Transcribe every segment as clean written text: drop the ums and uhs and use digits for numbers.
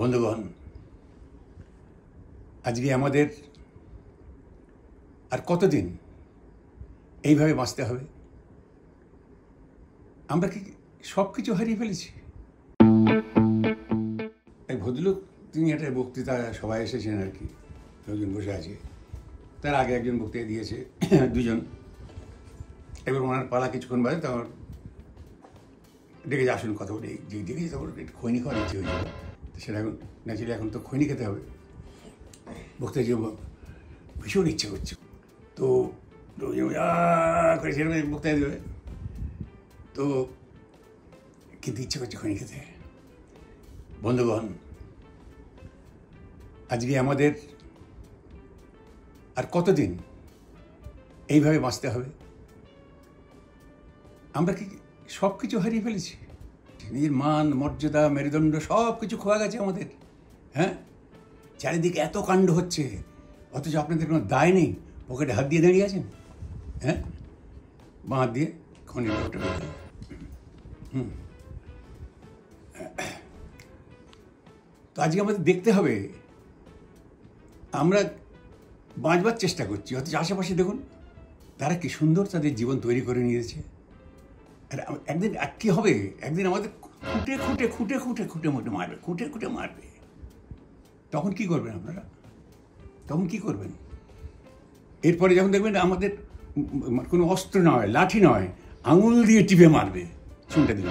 বন্ধুগণ, আজকে আমাদের আর কতদিন এইভাবে বাঁচতে হবে? আমরা কি সব কিছু হারিয়ে ফেলেছি? এক ভদ্রলোক, তিনি একটা বক্তৃতা সবাই এসেছেন আর কি, লোকজন বসে আছে। তার আগে একজন বক্তৃতা দিয়েছে, দুজন। এবার ওনার পালা কিছুক্ষণ বাদে তখন ডেকে যে আসুন কথা বলে, যে ডেকেছি তখন একটু খৈনি খাওয়ার ইচ্ছে হয়েছিল। সেটা এখন ন্যাচুরালি এখন তো খৈনি খেতে হবে। বক্তৃতা যে ভীষণ ইচ্ছে করছে, তো করে সেরকম বক্তৃতা দেবে, তো কিন্তু ইচ্ছে করছে খৈনি খেতে। বন্ধুগণ, আজকে আমাদের আর কতদিন এইভাবে বাঁচতে হবে? আমরা কি সব কিছু হারিয়ে ফেলেছি? নিজের মান, মর্যাদা, মেরুদণ্ড সব কিছু খোয়া গেছে আমাদের। হ্যাঁ, চারিদিকে এত কাণ্ড হচ্ছে, অথচ আপনাদের কোনো দায় নেই। পকেটে হাত দিয়ে দাঁড়িয়ে আছেন। হ্যাঁ, বাঁ হাত দিয়ে খনি ওটা তো আজকে আমাদের দেখতে হবে, আমরা বাঁচবার চেষ্টা করছি, অথচ আশেপাশে দেখুন তারা কি সুন্দর তাদের জীবন তৈরি করে নিয়েছে। আর একদিন কী হবে, একদিন আমাদের খুঁটে খুঁটে খুঁটে খুঁটে খুঁটে মুটে মারবে, খুঁটে খুঁটে মারবে। তখন কি করবেন আপনারা? তখন কি করবেন? এরপরে যখন দেখবেন আমাদের কোনো অস্ত্র নয়, লাঠি নয়, আঙুল দিয়ে টিপে মারবে, শুনতে দিন।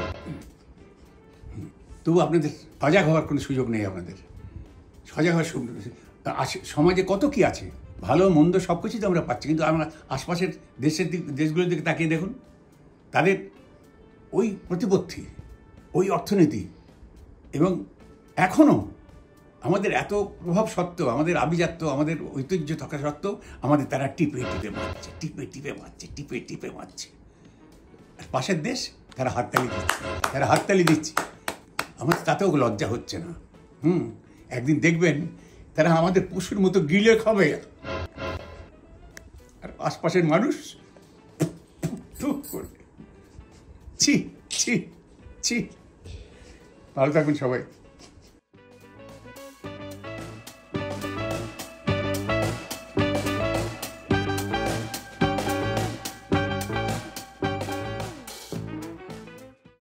তবু আপনাদের সজাগ হওয়ার কোনো সুযোগ নেই। আপনাদের সজাগ হওয়ার সমাজে কত কি আছে, ভালো মন্দ সব কিছুই তো আমরা পাচ্ছি, কিন্তু আমরা আশপাশের দেশগুলোর দিকে তাকিয়ে দেখুন, তাদের ওই প্রতিপত্তি, ওই অর্থনীতি, এবং এখনও আমাদের এত প্রভাব সত্ত্বেও, আমাদের আভিজাত্য, আমাদের ঐতিহ্য থাকা সত্ত্বেও আমাদের তারা টিপে টিপে মারছে, টিপে টিপে মারছে, টিপে টিপে মারছে। আর পাশের দেশ তারা হাততালি দিচ্ছে, তারা হাততালি দিচ্ছে। আমাদের তাতেও লজ্জা হচ্ছে না। একদিন দেখবেন তারা আমাদের পশুর মতো গিলে খাবে, আর আশপাশের মানুষ করবে। ছি ছি ছি। ভালো থাকবেন সবাই।